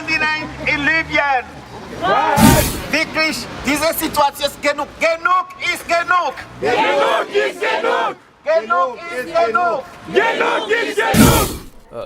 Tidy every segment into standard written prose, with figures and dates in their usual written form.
99 in Libyen. Wirklich, diese Situation ist genug. Genug ist genug. Genug ist genug. Genug ist genug. Genug ist genug.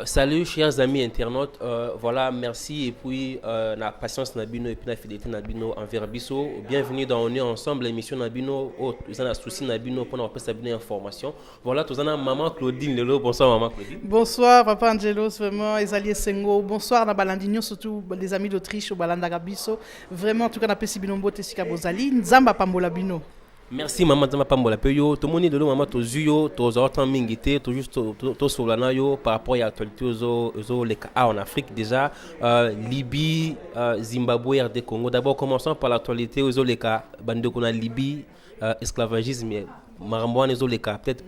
Salut chers amis internautes, voilà, merci et puis la patience Nabino et puis la fidélité Nabino envers Bisso. Bienvenue dans On est ensemble, l'émission Nabino, vous avez un souci Nabino pour nous Nabino information. Voilà, tout ça maman Claudine Lelo, bonsoir maman Claudine. Bonsoir papa Angelos, vraiment, Ezali Sengo, bonsoir na Balandinho, surtout les amis d'Autriche au Balanda Bisso. Vraiment, en tout cas, na pesi binombo tesika bozali, nzamba pambola bino. Merci maman Zama Pambola Peyo, tout le monde est de l'eau maman to zuyo, to autant mingité, to juste to solana yo par rapport à l'actualité aux les cas en Afrique déjà, Libye, Zimbabwe, RD Congo. D'abord commençons par l'actualité aux les cas bande qu'on a Libye, esclavagisme, marambouane aux les cas peut-être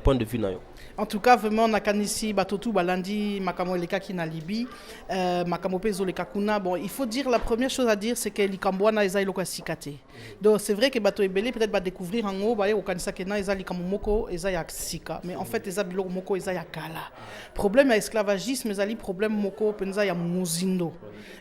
point de vue na yo. En tout cas, vraiment, Nakanisi, Batotou, Balandi, Makamo Eleka qui na Libye, Makamo Pezo Leka Kuna. Bon, il faut dire, la première chose à dire, c'est que Likambouana Eza Iloka Sikate. Donc, c'est vrai que Bato Ebele peut-être va découvrir en haut, au Kanisa Kena, Eza Likamomoko, Eza Yak Sika. Mais en fait, Eza Bilo Moko, Eza Yakala. Problème à esclavagisme, Eza li problème Moko, Penza ya Muzindo.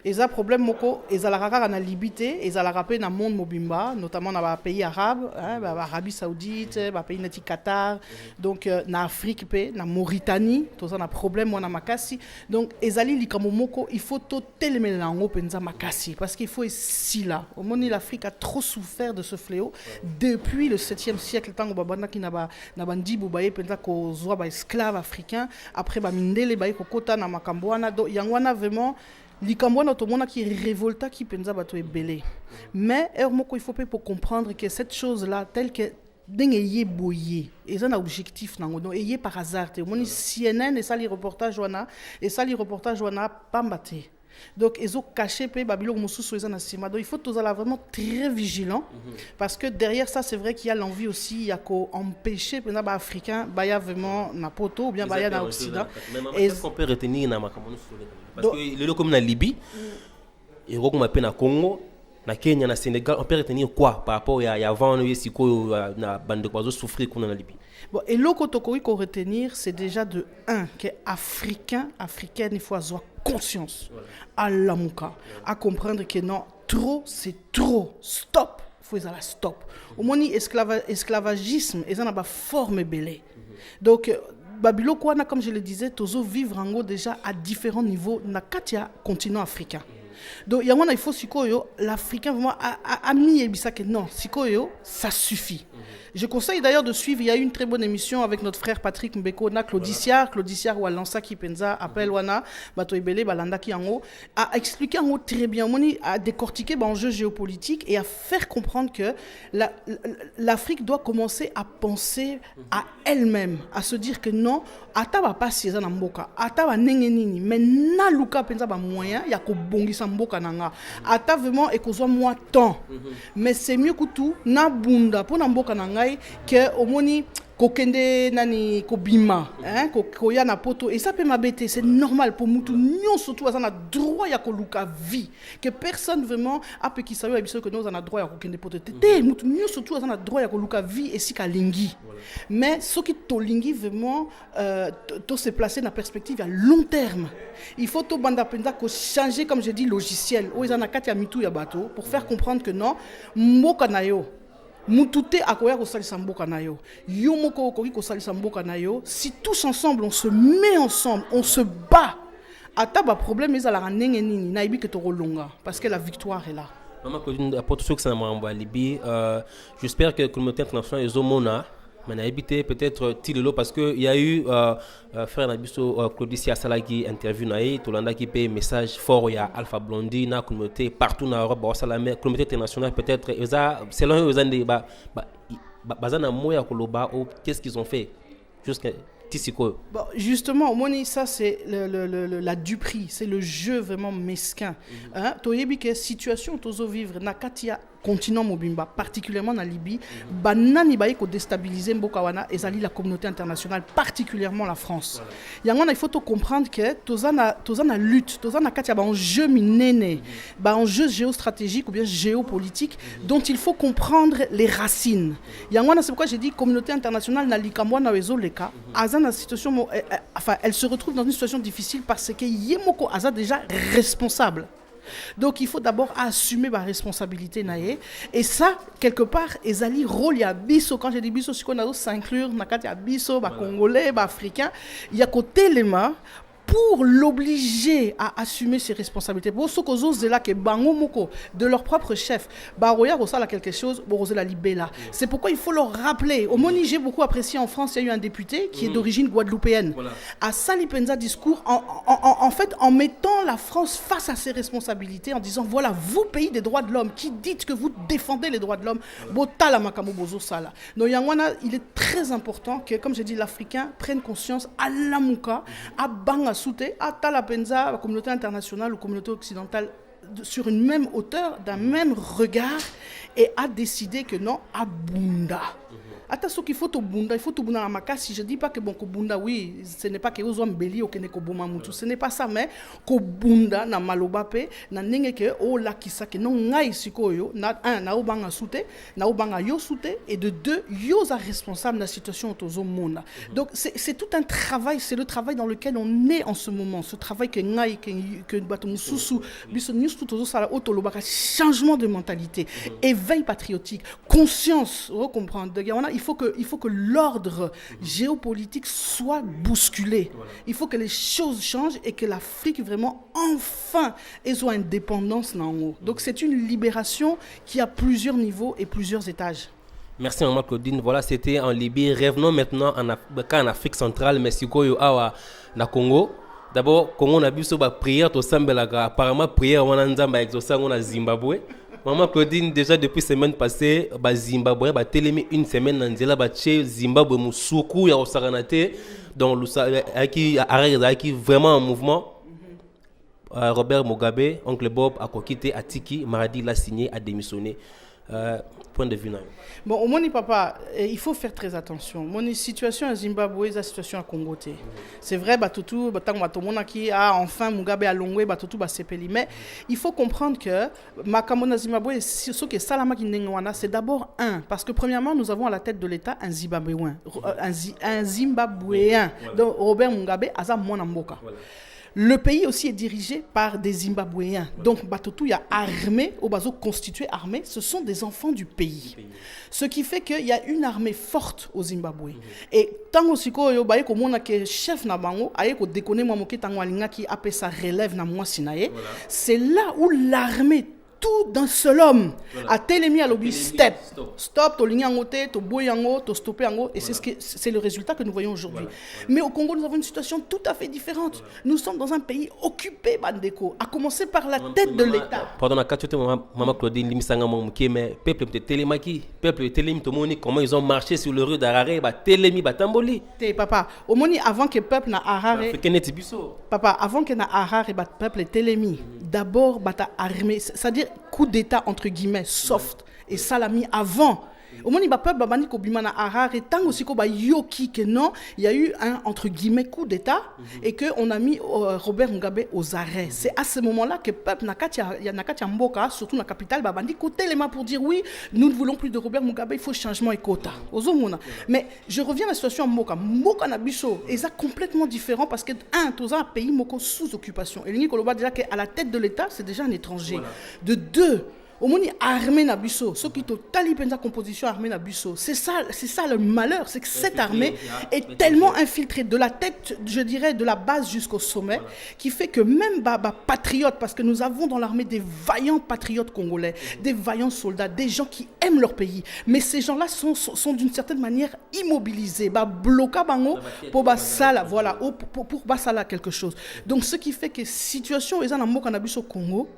Eza problème Moko, Eza la rara na Libité, Eza la rapé na monde Mobimba, notamment dans les pays arabes, Arabie Saoudite, pays neti Qatar, donc na Afrique, na Mauritanie, tous on a problème on a makasi. Donc ezali likamomoko, il faut tout tellement lango penza makasi parce qu'il faut ici là. Au moment où l'Afrique a trop souffert de ce fléau depuis le 7e siècle tant babana qui na bandi bubaye penza ko zwa ba esclave africain après ba mindele ba ko kota na makambwana do yangwana vraiment Likambwana automona qui révolta qui penza bato ebele. Mais moko il faut pas pour comprendre que cette chose là telle que d'engayer boyer et ça un objectif nango donc ayé par hasard te moni CNN et ça les reportages wana pambate donc ils ont caché pe babilo mususu eza na sima donc il faut tous aller vraiment très vigilant parce que derrière ça c'est vrai qu'il y a l'envie aussi ya ko empêcher pena ba africain ba ya vraiment na poto ou bien ba ya na occident et ce qu'on peut retenir na makambo parce que le comme na Libye et comme na pena Congo na Kenya na Sénégal on peut retenir quoi par rapport à avant siko na bande de souffrir qu'on a na Libye. Bon et le kotokori qu'on retenir c'est déjà de un que africaine il faut avoir conscience à l'amuka à comprendre que non trop c'est trop stop faut la stop au moins esclavagisme et ça n'a pas forme belé donc Babilo quoi comme je le disais tozo vivre en gros déjà à différents niveaux na katia continent africain. Donc il faut sikoyo l'Africain vraiment a mis ebisa que non sikoyo ça suffit. Je conseille d'ailleurs de suivre, il y a eu une très bonne émission avec notre frère Patrick Mbeko na Claudiciar Walansa qui penza appel wana bato ebele balanda ki yango a expliqué en très bien moni a décortiquer enjeux géopolitiques et à faire comprendre que l'Afrique doit commencer à penser à elle-même, à se dire que non ata ba pasi eza na mboka ata ba nenge nini mais na luka penza ba moyen ya ko bongisa mboka nanga ata vraiment et kozwa moi temps mais c'est mieux que tout na bunda pour na mboka nanga que omoni kokende nani kobima hein ko ya na poto et ça peut m'embêter c'est normal pour mutu nyon surtout ça na droit ya ko luka vie que personne vraiment a pe ki sayo abiso que nous on a droit ya kokende poto té mutu nyon surtout ça na droit ya ko luka vie et si ka lingi mais ce qui to lingi vraiment to se placer dans perspective à long terme il faut to banda penza ko changer comme je dis logiciel o izana kati ya mitu ya bateau pour faire comprendre que non mboka na yo Mutute akoya ko salisa mboka na yo. Yo moko okoki ko salisa mboka na yo. Si tous ensemble on se met ensemble, on se bat. Ata ba problème ezala nenge nini na ibi ke to rolonga parce que la victoire est là. Maman Claudine apporte ce que ça m'a envoyé Libye. J'espère que la communauté internationale est au Mona. Mais habité peut-être Tilelo parce que il y a eu frère Nabiso Claudicia Salaki interview naï Tolanda qui paye message fort il y a Alpha Blondy na communauté partout en Europe la communauté internationale peut-être selon eux des bazana moya koloba ou qu'est-ce qu'ils ont fait jusqu'à Tissiko. Bon, justement, Moni, ça c'est la duperie, c'est le jeu vraiment mesquin. Hein? Toyebi que situation tozo vivre na katia continent mobimba, particulièrement en Libye, banani baye ko déstabiliser mboka wana ezali la communauté internationale, particulièrement la France. Yangwana il faut comprendre que tozana lutte, tozana katia ba enjeu minene, ba enjeu géostratégique ou bien géopolitique dont il faut comprendre les racines. Yangwana c'est pourquoi j'ai dit communauté internationale na likamwa na wezo leka, azana situation enfin elle se retrouve dans une situation difficile parce que yemoko aza déjà responsable. Donc il faut d'abord assumer ma responsabilité naé et ça quelque part ezali rôle ya biso quand je dis biso siko na s'inclure na kati ya biso ba congolais ba africains il y a côté les mains pour l'obliger à assumer ses responsabilités. Pour ceux qui osent là que bango moko de leur propre chef, baroya ressala quelque chose, borose la libella. C'est pourquoi il faut leur rappeler. Au Moni, j'ai beaucoup apprécié en France, il y a eu un député qui est d'origine guadeloupéenne. Voilà. À Salipenza discours, en fait, en mettant la France face à ses responsabilités, en disant voilà, vous pays des droits de l'homme, qui dites que vous défendez les droits de l'homme, botala makamo bozo sala. Donc yangwana, il est très important que, comme j'ai dit, l'Africain prenne conscience à l'amuka, à banga souté à Talapenza, la communauté internationale ou la communauté occidentale sur une même hauteur, d'un même regard et a décidé que non, à Bunda. Attention qu'il faut tout bunda, il faut tout bunda na makasi. Je dis pas que bon ko bunda oui, ce n'est pas que vous mbeli ou que ne ko boma mutu, ce n'est pas ça mais ko bunda na malobape na nenge que o la kisa que non ngai sikoyo na un na obanga souté, na obanga yo souté et de deux yo za responsable de la situation autozo monde. Donc c'est tout un travail, c'est le travail dans lequel on est en ce moment, ce travail que ngai que batomu susu biso news tout autozo sala otolobaka changement de mentalité, éveil patriotique, conscience, vous comprenez. Il faut que l'ordre géopolitique soit bousculé. Il faut que les choses changent et que l'Afrique vraiment enfin ait son indépendance là en haut. Donc c'est une libération qui a plusieurs niveaux et plusieurs étages. Merci Maman Claudine. Voilà, c'était en Libye. Revenons maintenant en Afrique centrale, mais si koyo awa na Congo. D'abord, Congo on a vu sur la prière to sambelaga. Apparemment prière on a nzamba exaucé on a Zimbabwe. Maman Claudine, déjà depuis semaine passée, Zimbabwe a télémé une semaine dans Zimbabwe Moussoukou, il y a Osaranate, donc qui vraiment en mouvement. Robert Mugabe, oncle Bob, a quitté Atiki, Maradi l'a signé, a démissionné. Point de vue. Bon, au moins, papa, il faut faire très attention. Mon situation à Zimbabwe, la situation à Congo. C'est vrai, Batutu, qui a enfin Mugabe à Longwe, Batutu, Basepeli. Mais il faut comprendre que Makamona Zimbabwe, ce qui est Salama Kinengwana, c'est d'abord parce que premièrement, nous avons à la tête de l'État un Zimbabwéen. Un Zimbabwéen. Donc, Robert Mugabe, Aza Mwanamboka. Voilà. Le pays aussi est dirigé par des Zimbabwéens. Donc, Batutu, il y a armée, au bazo constitué armée, ce sont des enfants du pays. Ce qui fait qu'il y a une armée forte au Zimbabwe. Et tant aussi que chef na bango, ayeko déconner moi moké tango alinga qui appelle ça relève na moi sinaye, c'est là où l'armée tout d'un seul homme a télémi à l'obli stop to linyangote to boyango to stopper yango et c'est le résultat que nous voyons aujourd'hui. Mais au Congo nous avons une situation tout à fait différente. Nous sommes dans un pays occupé bandeko, à commencer par la tête de l'État. Pardon na katote maman Claudine limisanga momuké mais peuple te télémaki, peuple télémi to moni comment ils ont marché sur le rue d'Harare ba télémi ba tamboli. Té papa, au moni avant que peuple na Harare. Papa, avant que na Harare ba peuple télémi, d'abord bata armée, c'est-à-dire coup d'état entre guillemets soft et salami avant. Au moins il va peuple babani ko bimana Harare et tant aussi ko ba yoki que non, il y a eu un entre guillemets coup d'état et que on a mis Robert Mugabe aux arrêts. C'est à ce moment-là que peuple nakati mboka surtout la capitale babandi ko telema pour dire oui, nous ne voulons plus de Robert Mugabe, il faut changement et quota. Ozomona. Mais je reviens à la situation Mboka na biso, et ça complètement différent parce que tous un pays moko sous occupation. Et l'Union Koloba déjà qu'à la tête de l'État, c'est déjà un étranger. Voilà. De deux, au moins armée nabusso, ceux qui totali pensa composition armée nabusso, c'est ça le malheur, c'est que cette armée est tellement infiltrée de la tête, je dirais de la base jusqu'au sommet, qui fait que même patriotes, parce que nous avons dans l'armée des vaillants patriotes congolais, des vaillants soldats, des gens qui aiment leur pays, mais ces gens-là sont d'une certaine manière immobilisés, bloqués pour basala, voilà, pour basala quelque chose. Donc ce qui fait que situation est en Mboka nabusso Congo.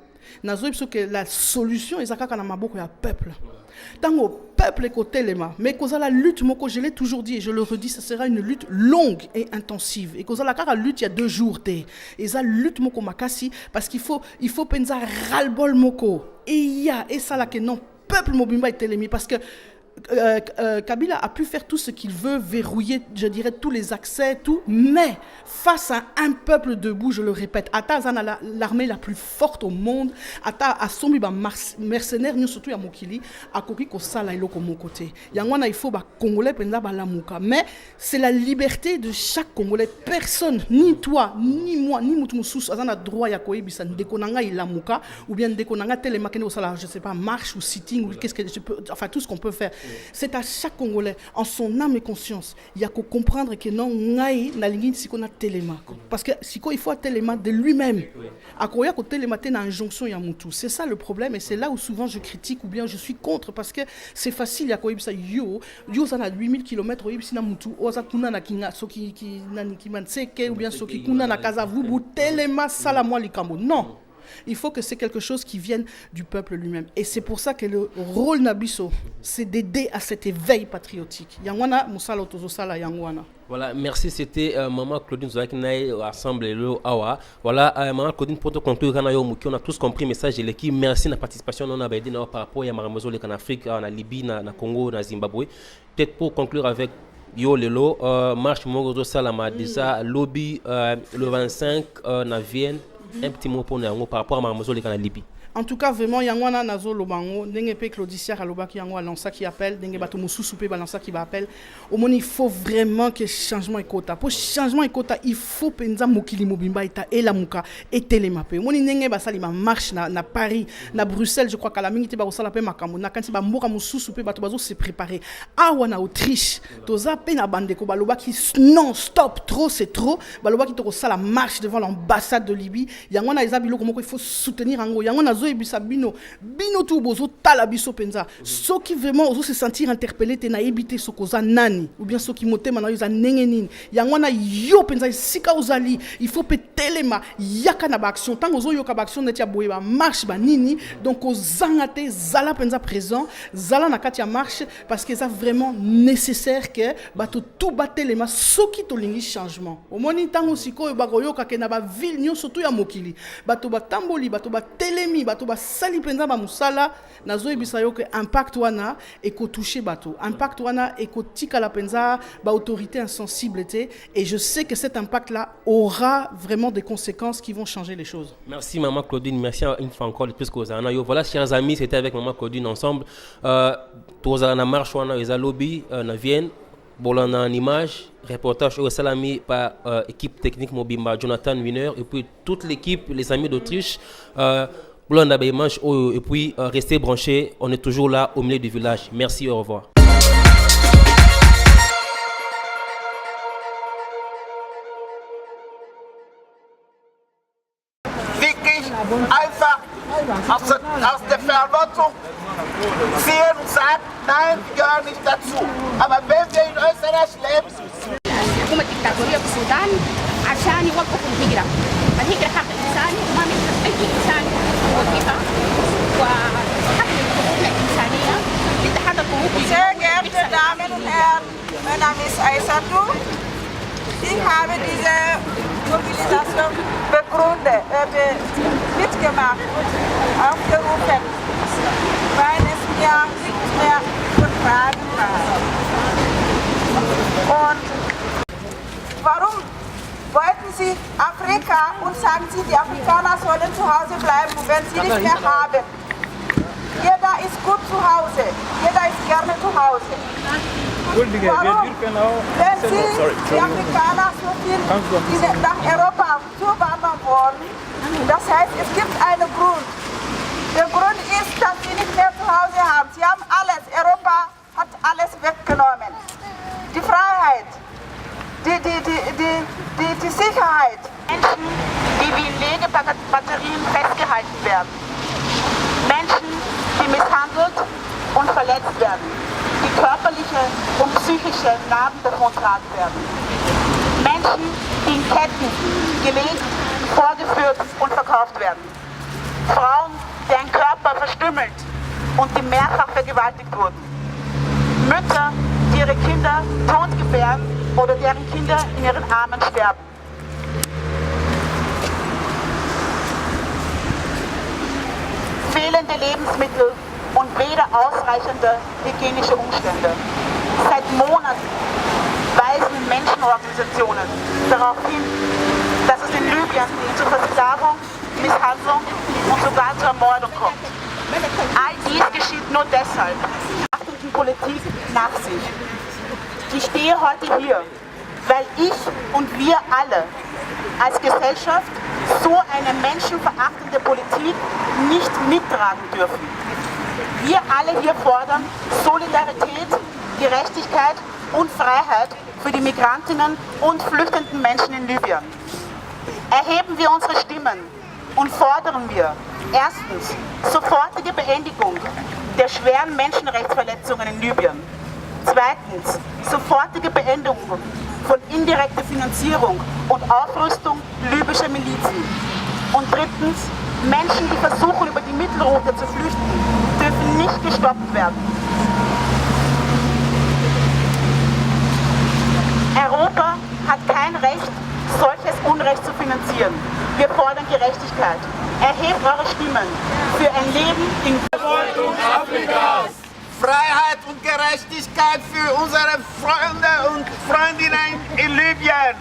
Que la solution est à la peuple. Tant au peuple est côté les mains, mais cause la lutte, moi je l'ai toujours dit et je le redis, ce sera une lutte longue et intensive. Et cause la lutte il y a 2 jours et ça lutte moko makasi parce qu'il faut penser ras-le-bol moko. Et il y a et ça là que non peuple Mobimba est télémi parce que Kabila a pu faire tout ce qu'il veut, verrouiller, je dirais, tous les accès, tout, mais face à un peuple debout, je le répète, Ata Zana, l'armée la plus forte au monde, Ata Asombi, mercenaires, nous surtout à Mokili, à Koki Kosala Ilo comme mon côté. Yangwana, il faut Congolais, mais c'est la liberté de chaque Congolais. Personne, ni toi, ni moi, ni Moutoumoussous, Azana droit à Koébissa, Ndekonanga Ilamuka, ou bien Ndekonanga Télémakene, je sais pas, marche ou sitting, ou qu'est-ce que je peux, enfin tout ce qu'on peut faire. C'est à chaque Congolais, en son âme et conscience, il y a qu'à comprendre que non, ngai na lingine si qu'on a téléma. Parce que si il faut téléma de lui-même. À quoi il y a téléma na injonction ya mutu. C'est ça le problème et c'est là où souvent je critique ou bien je suis contre parce que c'est facile ya quoi ça yo ça na 8000 km au na mutu. Oza kuna na kinga soki ki nani ki manseke ou bien soki kuna na kazavubu téléma sala moi likambo. Non. Il faut que c'est quelque chose qui vienne du peuple lui-même. Et c'est pour ça que le rôle Nabiso, c'est d'aider à cet éveil patriotique. Yangwana, Moussala Otozosala, Yangwana. Voilà, merci. C'était Maman Claudine Zouakinaï, Assemblée le Awa. Voilà, Maman Claudine, pour te conclure, on a tous compris le message de l'équipe. Merci de la participation dans par rapport à Maramozo, en Afrique, en Libye, en Congo, en Zimbabwe. Peut-être pour conclure avec Yo Lelo, Marche Morozo Salama, déjà lobby le 25 en Vienne. Un petit mot pour nous par rapport à Maramozo et Libye. En tout cas, vraiment, Yangwana Nazo Lobango, Nengepe Claudicia Kalobaki Yangwa Lansa qui appelle, Nengebato Moussou Soupé Balansa qui va appeler. Au moins, il faut vraiment que changement est quota. Pour changement est quota, il faut penza Mokili Mobimba et la Mouka et Télémapé. Au moins, Nengeba Salima marche na Paris, na Bruxelles, je crois qu'à la minute, ba osala pe makambo. Na kanti ba Moura Moussou Soupé Bato se préparer. Awa Autriche, toza pe na bandeko balobaki non stop, trop c'est trop. Balobaki to sala marche devant l'ambassade de Libye. Yangwana Ezabilo comment il faut soutenir Ango. Yangwana Bino tout bozo talabiso penza ceux qui vraiment osent se sentir interpellés te na ebité sokoza nani ou bien ceux qui moté mana yoza nengenini yangwana yo penza sika ozali il faut petelema yaka na ba action tant ozo yoka ba action netia boyeba marche ba nini donc ozangate zala penza présent zala na katia marche parce que ça vraiment nécessaire que bato tout batelema ceux qui tolingi changement au moni tango siko ba yoka ke na ba ville nyo surtout ya mokili bato batamboli bato batelemi bato sali penza ba musala nazo ebisa yo que impact wana et ko toucher bateau impact wana et ko tika la penza ba autorité insensible et je sais que cet impact là aura vraiment des conséquences qui vont changer les choses. Merci Maman Claudine, merci une fois encore de plus que vous avez. Voilà chers amis, c'était avec Maman Claudine ensemble tous na marche wana eza lobby na Vienne bolana en image reportage au salami par équipe technique Mobimba Jonathan Wiener et puis toute l'équipe les amis d'Autriche et puis restez branchés, on est toujours là au milieu du village. Merci, au revoir. Wirklich einfach aus der Verantwortung ziehen und sagen, nein, wir gehören nicht dazu. Aber wenn wir in Österreich leben, حكومة الدكتاتورية في السودان عشان يوقفوا الهجرة. الهجرة حق إنساني وما من أي إنسان يوقفها وحق الحقوق الإنسانية لتحقق حقوق. Sehr geehrte Damen und Herren, mein Name ist Aissatou. Ich habe diese Mobilisation mitgemacht, aufgerufen, weil es mir nicht mehr vertragen war. Und warum wollten Sie Afrika und sagen Sie, die Afrikaner sollen zu Hause bleiben, wenn sie nicht mehr haben? Jeder ist gut zu Hause, jeder ist gerne zu Hause. Warum? Wenn Sie, die Afrikaner, so viel nach Europa zuwandern wollen, das heißt, es gibt einen Grund. Der Grund ist, dass sie nicht mehr zu Hause haben. Sie haben alles, Europa hat alles weggenommen. Die Freiheit, die Sicherheit. Menschen, die wie in Legebatterien festgehalten werden. Menschen, die misshandelt und verletzt werden. Die körperliche und psychische Narben davontragen werden. Menschen, die in Ketten gelegt, vorgeführt und verkauft werden. Frauen, deren Körper verstümmelt und die mehrfach vergewaltigt wurden. Mütter, die ihre Kinder tot gebären oder deren Kinder in ihren Armen sterben. Fehlende Lebensmittel, und weder ausreichende hygienische Umstände. Seit Monaten weisen Menschenorganisationen darauf hin, dass es in Libyen zu Versklavung, Misshandlung und sogar zur Ermordung kommt. All dies geschieht nur deshalb, die Politik nach sich. Ich stehe heute hier, weil ich und wir alle als Gesellschaft so eine menschenverachtende Politik nicht mittragen dürfen. Wir alle hier fordern Solidarität, Gerechtigkeit und Freiheit für die Migrantinnen und flüchtenden Menschen in Libyen. Erheben wir unsere Stimmen und fordern wir erstens sofortige Beendigung der schweren Menschenrechtsverletzungen in Libyen. Zweitens sofortige Beendigung von indirekter Finanzierung und Aufrüstung libyscher Milizen. Und drittens, Menschen, die versuchen, über die Mittelroute zu flüchten, dürfen nicht gestoppt werden. Europa hat kein Recht, solches Unrecht zu finanzieren. Wir fordern Gerechtigkeit. Erhebt eure Stimmen für ein Leben in Afrikas! Freiheit und Gerechtigkeit für unsere Freunde und Freundinnen in Libyen.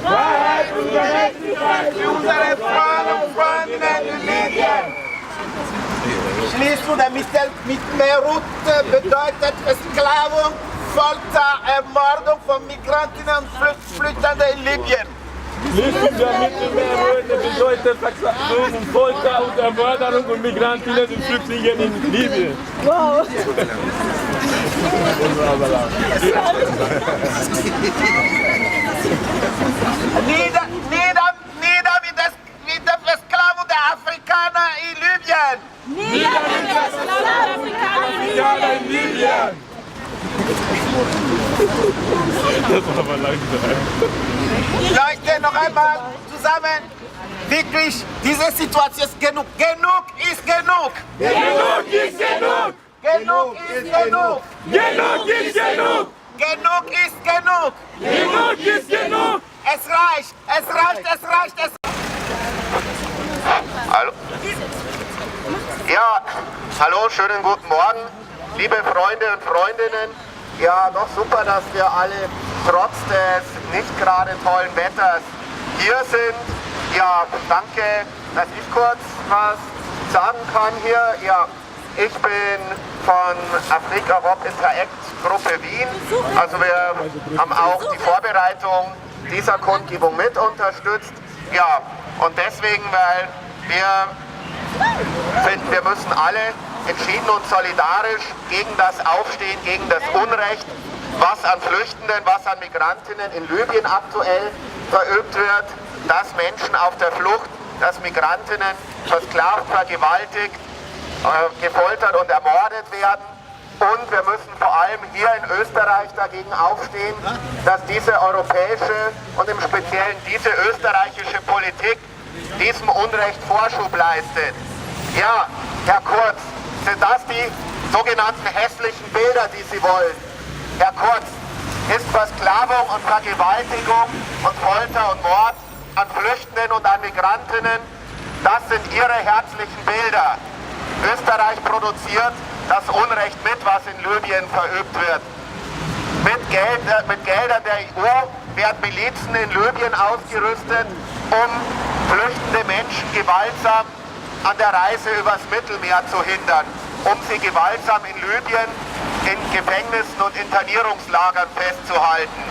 Freiheit und Gerechtigkeit Für unsere Freunde und Freundinnen in Libyen. Schließung der Mittelmeerroute bedeutet Versklavung, Folter, Ermordung von Migrantinnen und Flüchtenden in Libyen. Schließung der Mittelmeerroute bedeutet Versklavung, Folter und Ermordung von Migrantinnen und Flüchtlingen in Libyen. Wow. Nieder mit der Versklavung der Afrikaner in Libyen. Nieder mit der Versklavung der Afrikaner in Libyen. Das war aber langsam. Leute, noch einmal zusammen. Wirklich, diese Situation ist genug. Genug ist genug. Genug ist genug. Genug ist genug. Genug ist genug. Genug ist genug. Genug ist genug. Es reicht. Es reicht. Es reicht. Es Hallo. Ja, hallo, schönen guten Morgen, liebe Freunde und Freundinnen. Ja, doch super, dass wir alle trotz des nicht gerade tollen Wetters hier sind. Ja, danke, dass ich kurz was sagen kann hier. Ja, ich bin von Afrika Rob Interact Gruppe Wien. Also wir haben auch die Vorbereitung dieser Kundgebung mit unterstützt. Ja, und deswegen, weil wir finden, wir müssen alle entschieden und solidarisch gegen das aufstehen, gegen das Unrecht, was an Flüchtenden, was an Migrantinnen in Libyen aktuell verübt wird, dass Menschen auf der Flucht, dass Migrantinnen versklavt, vergewaltigt, gefoltert und ermordet werden. Und wir müssen vor allem hier in Österreich dagegen aufstehen, dass diese europäische und im Speziellen diese österreichische Politik diesem Unrecht Vorschub leistet. Ja, Herr Kurz, sind das die sogenannten hässlichen Bilder, die Sie wollen? Herr Kurz, ist Versklavung und Vergewaltigung und Folter und Mord an Flüchtenden und an Migrantinnen, das sind Ihre herzlichen Bilder. Österreich produziert das Unrecht mit, was in Libyen verübt wird. Mit Geldern der EU werden Milizen in Libyen ausgerüstet, um flüchtende Menschen gewaltsam an der Reise übers Mittelmeer zu hindern, um sie gewaltsam in Libyen in Gefängnissen und Internierungslagern festzuhalten.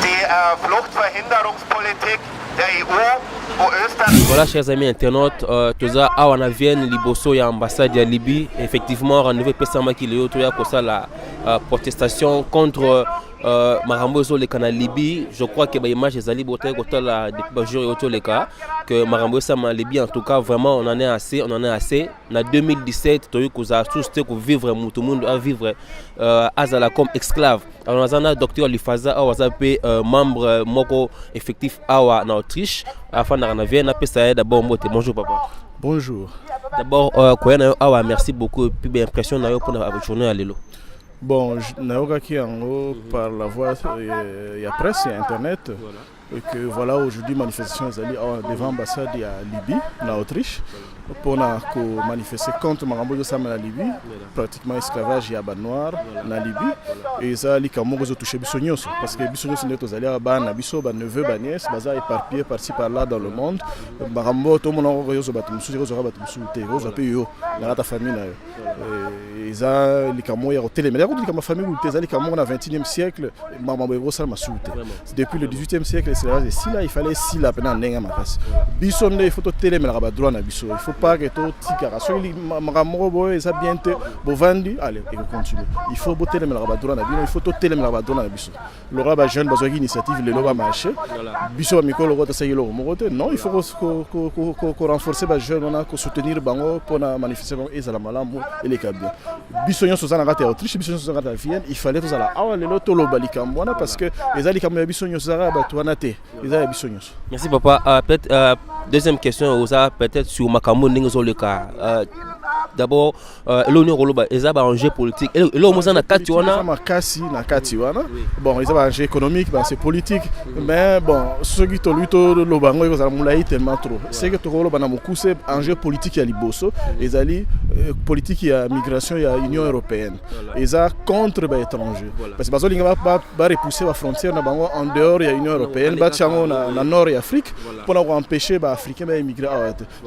Die Fluchtverhinderungspolitik der EU, wo Österreich... Voilà, chers amis internautes, toza awa na vienne liboso ya ambassade ya Libye. Effectivement, rendez-vous pesama ki leo toya kosa la protestation contre Marambo zo leka na Libye. Je crois que ba image ezali bote kota la depuis jour yoto leka que Marambo sama Libye, en tout cas vraiment on en est assez, Na 2017 toyo koza tous te ko vivre mutu mundu a vivre azala comme esclave. Alors nazana docteur Lifaza awa zape membre moko effectif awa na Autriche afin na vienne pesa d'abord mbote. Bonjour papa. Bonjour. D'abord koyana awa merci beaucoup et puis bien impression na yo pour la journée à lelo. Bon, Naoga qui en haut par la voie, il y a presse, il y a internet, et que voilà aujourd'hui manifestation devant l'ambassade à Libye, en Autriche, pour manifester contre Marambo de Sam en Libye, pratiquement esclavage et noir en Libye. Et ça, les Camerounais ont touché Bissognos, parce que Bissognos sont allés à Ban, Bisso, Ban neveu, Ban nièce, Baza éparpillé par-ci par-là dans le monde. Marambo, tout le monde a eu Batumsou, ils ont eu la famille. Et ça, les Camerounais ont télé. Mais la famille, les Camerounais au XXe siècle, Marambo et Rosa m'a souté. Depuis le XVIIIe siècle, l'esclavage est si là, il fallait si là, pendant un an. Bisso, il faut télé, mais il droit à Bisso. Il faut pas que tout tika so li makamoko eza bien te bovandi allez et continue il faut boter les droit na bino il faut toteler les droit na biso le roi ba jeune bazwa initiative le loba marché biso mikolo ko tsa yelo mokote non il faut ko renforcer ba jeune on a ko soutenir bango pour na manifestation ezala malamu et les kabia biso nyonso za na kata Autriche biso nyonso za kata Vienne il fallait tous ala awa lelo to loba likamwana parce que ezali kamya biso nyonso za ba to na te ezali biso nyonso. Merci papa. Peut-être deuxième question peut-être sur Makambo ningo le cas. D'abord l'Union Roloba eza ba enjeu politique et là on na kati wana makasi na kati wana bon eza ba enjeu économique c'est politique mais bon ce qui to luto lobango eza mulai tellement trop c'est que to Roloba na mukuse enjeu politique ya liboso ezali politique ya migration ya Union européenne eza contre ba étranger parce que bazolinga ba repousser ba frontière na bango en dehors ya Union européenne ba chango na nord ya Afrique pour empêcher ba africain ba immigrer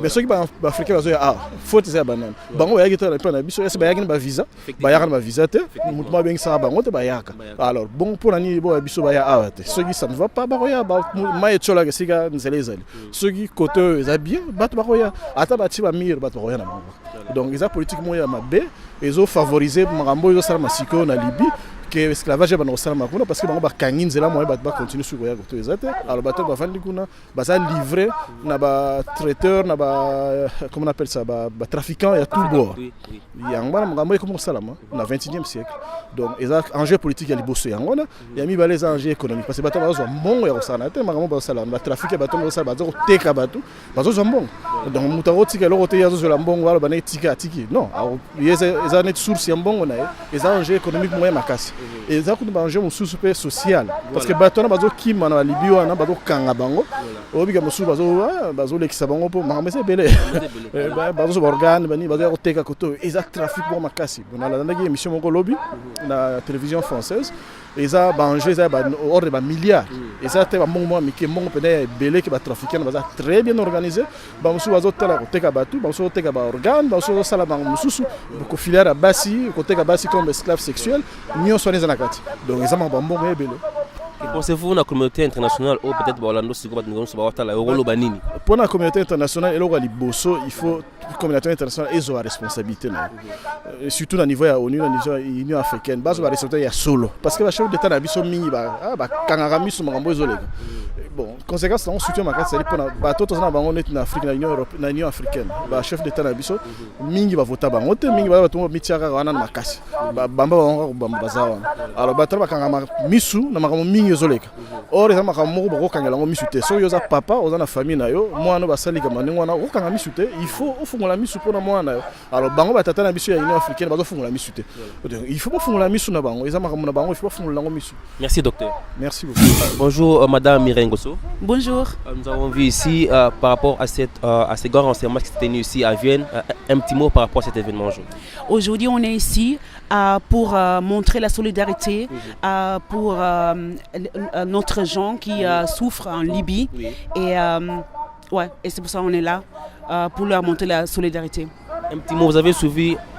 mais ceux qui ba africain bazo ya faut eza banane bango bayaki na plan na biso ese bayaki na visa bayaka na visa te mutu ma bengi sa bango te bayaka alors bon pour ani bo biso baya awate ceux qui ça ne va pas baroya ba ma etchola ke sika nzela ezali ceux qui côté eza bien bat baroya ata bati ba mir bat baroya na bango donc eza politique moya mabe ezo favoriser makambo ezo sala masiko na Libye que l'esclavage est parce que les Kangin zela moyen ba continuer sur goya goto ezate alors bato ba vandi kuna ba ça livrer na ba traiteur na ba comment on appelle ça ba trafiquant ya tout bois yangba na ngambo comme ça là na 21e siècle donc eza enjeu politique ya liboso yangona ya mi baleza enjeu économique parce que bato ba zo mbongo ya osana te ngambo ba sala ba trafiquer bato ba sala ba zo teka bato ba zo mbongo donc mutaro tika lo kote ya zo la mbongo wala ba na tika tiki non eza net source ya mbongo na eza enjeu économique moyen makasi et ça coûte manger mon sous-super social parce que bateau na bazo kima na Libye wana bazo kanga bango obiga mosu bazo lekisa bango po makamese belé bazo organe bani bazo koteka koto eza trafic bon makasi on a la ndaki émission moko lobby na télévision française et ça banger ça ordre de milliards et ça te ba mongo mike mongo pene belé que ba trafiquer na très bien organisé ba mosu bazo tala koteka batu bazo koteka ba organe bazo sala bango mosusu ko filière à basi koteka basi comme esclave sexuel nyo so les anakati donc ils ont bon belé. Pensez-vous la communauté internationale ou peut-être Orlando Sikoba Ngono Sobawata la Rolo Banini pour la communauté internationale et le Liboso il faut la communauté internationale ils ont la responsabilité surtout au niveau de l'ONU au niveau de l'Union africaine base la responsabilité ya solo parce que la chef d'état na biso mingi ba kangara sur makambo ezoleka bon conséquence on soutient ma carte c'est pour bato to na bango net na Afrique na Union européenne na Union africaine ba chef d'état na biso mingi ba vota bango te mingi ba to mitiaka wana na makasi bamba bango bazawa alors ba tra kangama misu na makambo mingi ezoleka or eza makambo moko bakokangela ngo misu te so yoza papa oza na famille na yo mwana basalika maningo wana okanga misu te il faut ofungola misu pona mwana yo alors bango batata na biso ya Union africaine bazo fungola misu te il faut pas fungola misu na bango eza makambo na bango il faut pas fungola ngo misu. Merci docteur. Merci beaucoup. Bonjour madame Mirengoso. Bonjour. Nous avons vu ici par rapport à ces grands renseignements qui s'est tenu ici à Vienne un petit mot par rapport à cet événement aujourd'hui. Aujourd'hui on est ici pour montrer la solidarité pour notre gens qui souffrent en Libye et c'est pour ça qu'on est là pour leur montrer la solidarité. Un petit mot,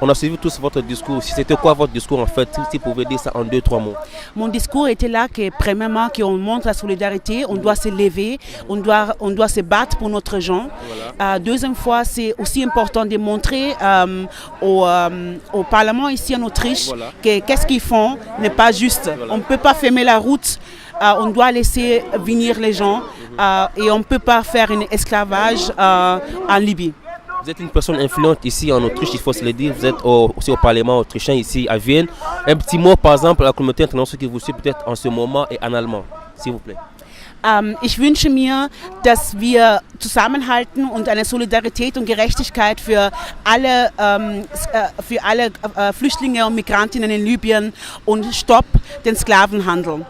on a suivi tous votre discours. C'était quoi votre discours en fait? Si vous pouvez dire ça en 2-3 mots. Mon discours était là que premièrement qu'on montre la solidarité, on doit se lever, on doit se battre pour notre gens. Voilà. Deuxième fois, c'est aussi important de montrer au Parlement ici en Autriche que qu'est-ce qu'ils font n'est pas juste. On ne peut pas fermer la route. On doit laisser venir les gens et on ne peut pas faire un esclavage en Libye. Vous êtes une personne influente ici en Autriche, il faut se le dire. Vous êtes aussi au Parlement autrichien ici à Vienne. Un petit mot par exemple à la communauté internationale qui vous suit peut-être en ce moment et en allemand, s'il vous plaît. Ich wünsche mir, dass wir zusammenhalten und eine Solidarität und Gerechtigkeit für alle Flüchtlinge und Migrantinnen in Libyen und Stopp den Sklavenhandel.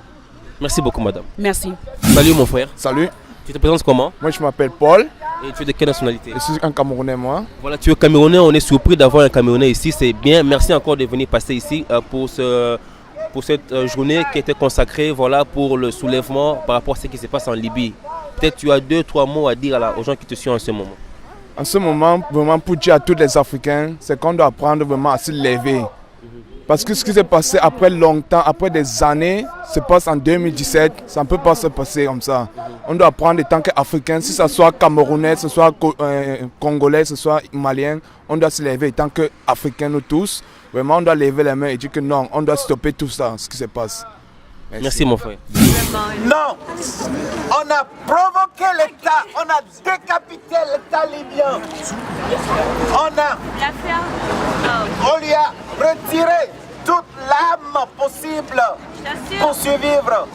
Merci beaucoup madame. Merci. Salut mon frère. Salut. Tu te présentes comment? Moi, je m'appelle Paul. Et tu es de quelle nationalité? Je suis un Camerounais, moi. Voilà, tu es Camerounais, on est surpris d'avoir un Camerounais ici, c'est bien. Merci encore de venir passer ici pour cette journée qui était consacrée voilà, pour le soulèvement par rapport à ce qui se passe en Libye. Peut-être tu as 2-3 mots à dire aux gens qui te suivent en ce moment. En ce moment, vraiment pour dire à tous les Africains, c'est qu'on doit apprendre vraiment à se lever. Parce que ce qui s'est passé après longtemps, après des années, se passe en 2017, ça ne peut pas se passer comme ça. On doit apprendre en tant qu'Africain, si ce soit Camerounais, ce soit Congolais, ce soit Malien, on doit se lever en tant qu'Africains nous tous. Vraiment, on doit lever les mains et dire que non, on doit stopper tout ça, ce qui se passe. Merci mon frère. Non, on a provoqué l'État, on a décapité l'État libyen. On lui a retiré toute l'âme possible pour survivre.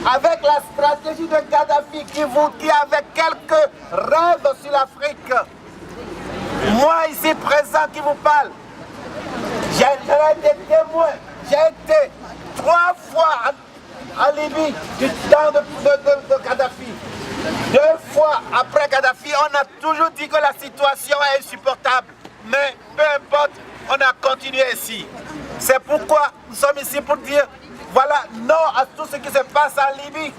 Avec la stratégie de Kadhafi qui avait quelques rêves sur l'Afrique. Moi ici présent qui vous parle, j'ai été témoin, j'ai été 3 fois en Libye du temps de Kadhafi. 2 fois après Kadhafi, on a toujours dit que la situation est insupportable. Mais peu importe, on a continué ici. C'est pourquoi nous sommes ici pour dire voilà, non à tout ce qui se passe en Libye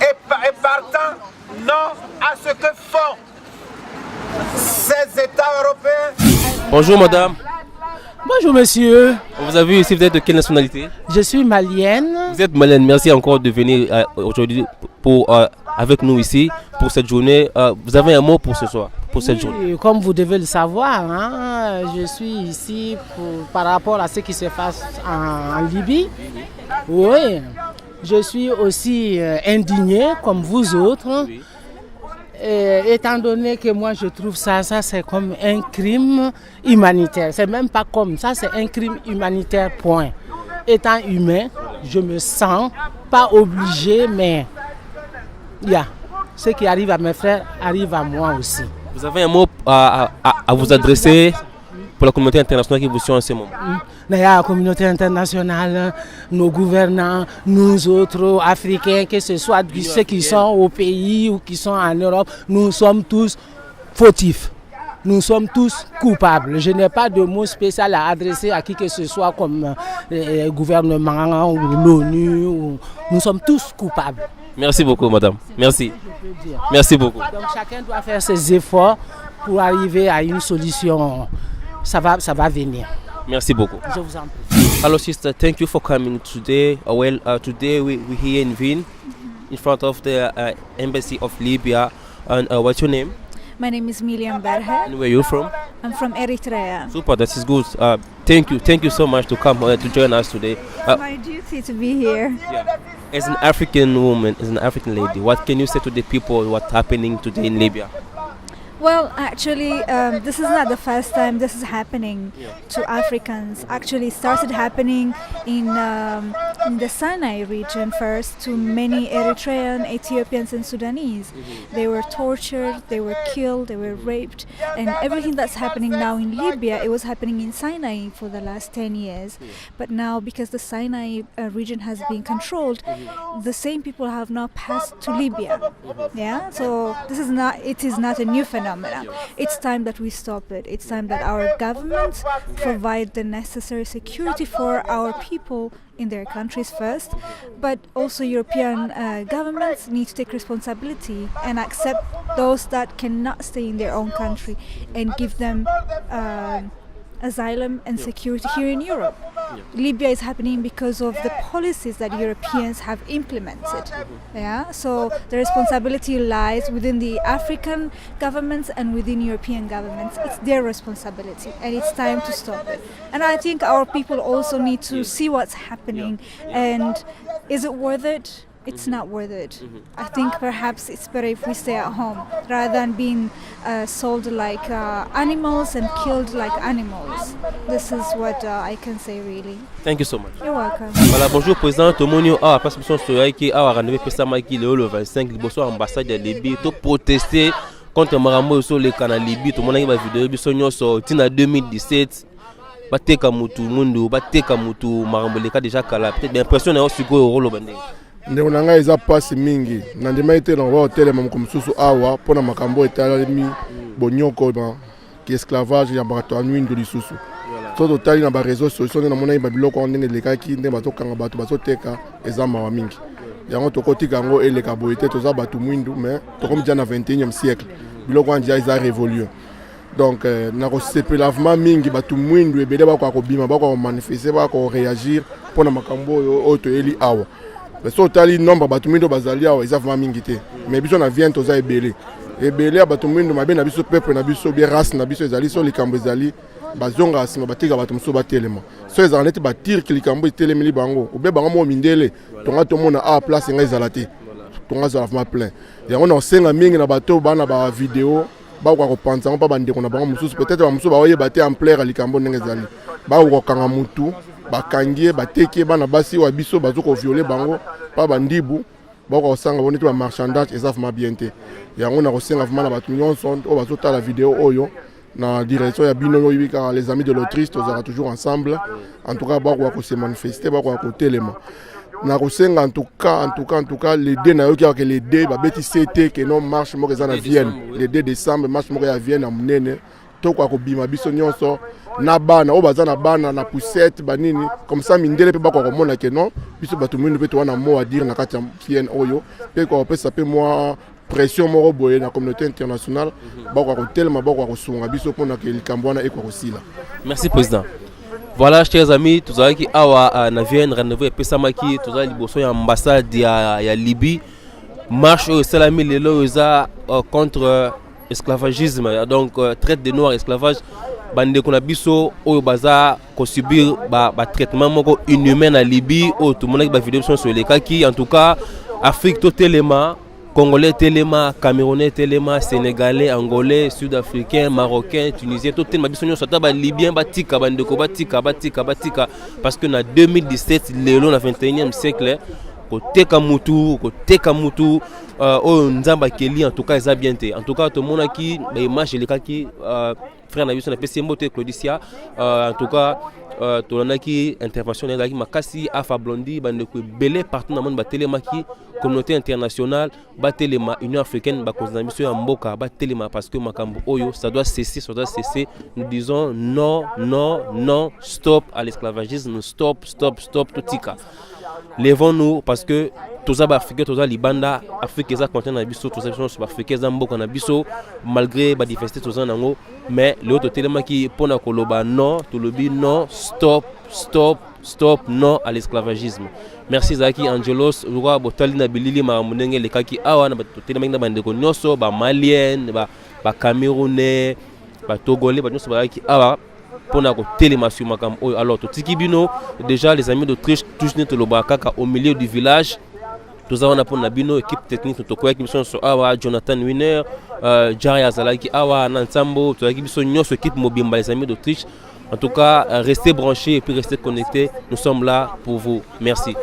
et partant, non à ce que font ces États européens. Bonjour madame. Bonjour monsieur. On vous a vu ici, vous êtes de quelle nationalité? Je suis malienne. Vous êtes malienne, merci encore de venir aujourd'hui avec nous ici pour cette journée. Vous avez un mot pour ce soir, pour cette journée? Comme vous devez le savoir, hein, je suis ici par rapport à ce qui se passe en Libye. Oui, je suis aussi indigné comme vous autres. Oui. Étant donné que moi je trouve ça c'est comme un crime humanitaire. C'est même pas comme ça, c'est un crime humanitaire, point. Étant humain, je me sens pas obligé, mais ce qui arrive à mes frères arrive à moi aussi. Vous avez un mot à vous adresser pour la communauté internationale qui vous suit en ce moment? La communauté internationale, nos gouvernants, nous autres Africains, que ce soit ceux qui sont au pays ou qui sont en Europe, nous sommes tous fautifs. Nous sommes tous coupables. Je n'ai pas de mot spécial à adresser à qui que ce soit comme le gouvernement ou l'ONU. Nous sommes tous coupables. Merci beaucoup madame. Merci. Merci beaucoup. Donc chacun doit faire ses efforts pour arriver à une solution. Ça va venir. Merci beaucoup. Je vous en prie. Hello sister, thank you for coming today. Today we're here in Wien, in front of the embassy of Libya. And what's your name? My name is Miriam Berhe. And where are you from? I'm from Eritrea. Super, that is good. Thank you so much to come to join us today. It's my duty to be here. Yeah. As an African woman, as an African lady, what can you say to the people what's happening today in Libya? Well, actually, this is not the first time this is happening to Africans. Actually, it started happening in the Sinai region first to many Eritrean, Ethiopians and Sudanese. They were tortured, they were killed, they were raped. And everything that's happening now in Libya, it was happening in Sinai for the last 10 years. But now, because the Sinai region has been controlled, the same people have now passed to Libya. Yeah, so it is not a new phenomenon. It's time that we stop it. It's time that our governments provide the necessary security for our people in their countries first, but also European governments need to take responsibility and accept those that cannot stay in their own country and give them asylum and security here in Europe. Libya is happening because of the policies that Europeans have implemented. So the responsibility lies within the African governments and within European governments. It's their responsibility, and it's time to stop it. And I think our people also need to see what's happening, and is it worth it? It's not worth it. I think perhaps it's better if we stay at home rather than being sold like animals and killed like animals. This is what I can say really. Thank you so much. You're welcome. Voilà, bonjour président Tomonio a participation sur qui a renouvelé précédemment qui le 25 liboso ambassade de Libye to protester contre Marambo sur le canal Libye. Tout le monde a vu vidéo bisonyo sorti en 2017. Bateka mutu mundu bateka mutu Marambo le cas déjà kala peut-être bien impressionné aussi go rôle bande. ndeko na ngai eza pasi mingi nandima ete na otelema moko mosusu awa mpona makambo etalemi bonyoko ki esclavage ya bato ya mwindu lisusu so totali na bareseau sociaux nde namonaki babiloko wana ndenge elekaki nde bazokanga bato bazoteka eza mawa mingi yango tokotika yango eleka boye te toza bato mwindu mais tokomi dia na 21e siècle biloko wana dia eza révolue donc nakosepela vraiment mingi bato mwindu ebele bakoka kobima bakoka komanifeste bakoka koréagir mpona makambo oyo toyeli awa so otali nombre bato mwindu bazali awa eza vraiment mingi te mais biso na vienne toza ebele ya bato mwindu mabe na biso peuple na biso bien race na biso ezali so likambo ezali bazonga nsima batika bato mosusu batelema so ezala neti batirki likambo etelemeli bango obe bango moko mindele tonga tomona a place nga ezala te tonga ezala vraiment plein yango na osenga mingi na bato bana bavideo bakoka kopanza yango mpa bandeko na bango mosusu peut-être bamosusu baoyeba te ampleur ya likambo ndenge ezali bakoka kokanga mutu bakangi ye bateki ye bana basi oyo biso bazokoviole bango mpa bandibu bakoka kosanga boneti bamarchandage eza vraiment bien te yango na kosenga vraiment na bato nyonso oyo bazotala video oyo na direction ya bino oyo kaka les amis de l'Autriche tozalaka toujours ensemble en tout cas bakoka kose manifester bakoka kotelema na kosenga en tout cas les deux na yoki que les deux babeti CT que non marche moko eza na Vienne le 2 décembre marche moko ya Vienne na munene tokoka kobima biso nyonso na bana oyo baza na bana na poussette banini comme ça mindele mpe bakoka komona ke non biso bato mwindu mpe towana mot à dire na kati ya Vienne oyo mpe kokopesa mpe mwa pression moko boye na communauté internationale bakoka kotelema bakoka kosunga biso mpona ke likambo wana ekoka kosila. Merci président. Voilà, chers amis, tout ça qui awa na Vienne rendez-vous epesamaki tout ça liboso ya ambassade ya Libye marche au salami lelo eza contre esclavagisme donc traite des noirs esclavage bande kuna biso oyo baza ko subir ba traitement moko inhumain na Libye o tout monde ba vidéo sur les kaki en tout cas Afrique totelema Congolais téléma, Camerounais téléma, Sénégalais, Angolais, Sud-Africains, Marocains, Tunisiens, tout le monde sont Libyens, Batika, Bandeko, Batika, parce que en 2017, le 21e siècle, côté Kamutu, Nzamba Keli, en tout cas, ils bien été. En tout cas, tout le monde qui, image les cas qui, frère Nabiso, on a fait Mbote Claudicia, en tout cas. Tolonaki intervention d'Elaki Makasi, Afa Blondi, Bandeko Belé, partout dans le monde, Télémaki, communauté internationale, Téléma, Union africaine, Bakonzamisio Amboka, Téléma, parce que Makambo Oyo, ça doit cesser. Nous disons non, stop à l'esclavagisme, stop, tout tika. Lèvons-nous parce que tous les Africains, tous les Libanda, Afrique est content na biso, tous les Africains Zamboka na biso, malgré manifester tous les nango, mais le autre téléma qui pour na koloba non, tout le bi non, stop, non à l'esclavagisme. Merci Zaki Angelos, roi botali na bilili ma munenge le kaki awa na téléma na bande ko nyoso ba malien, ba camerounais, ba togolais, ba nyoso ba ki awa. Alors, déjà les amis d'Autriche, tous les au milieu du village. Nous avons une équipe technique qui sont Jonathan Wiener, Jari Azalaki, Awa, Nansambo, équipe mobile, les amis d'Autriche. En tout cas, restez branchés et puis restez connectés. Nous sommes là pour vous. Merci.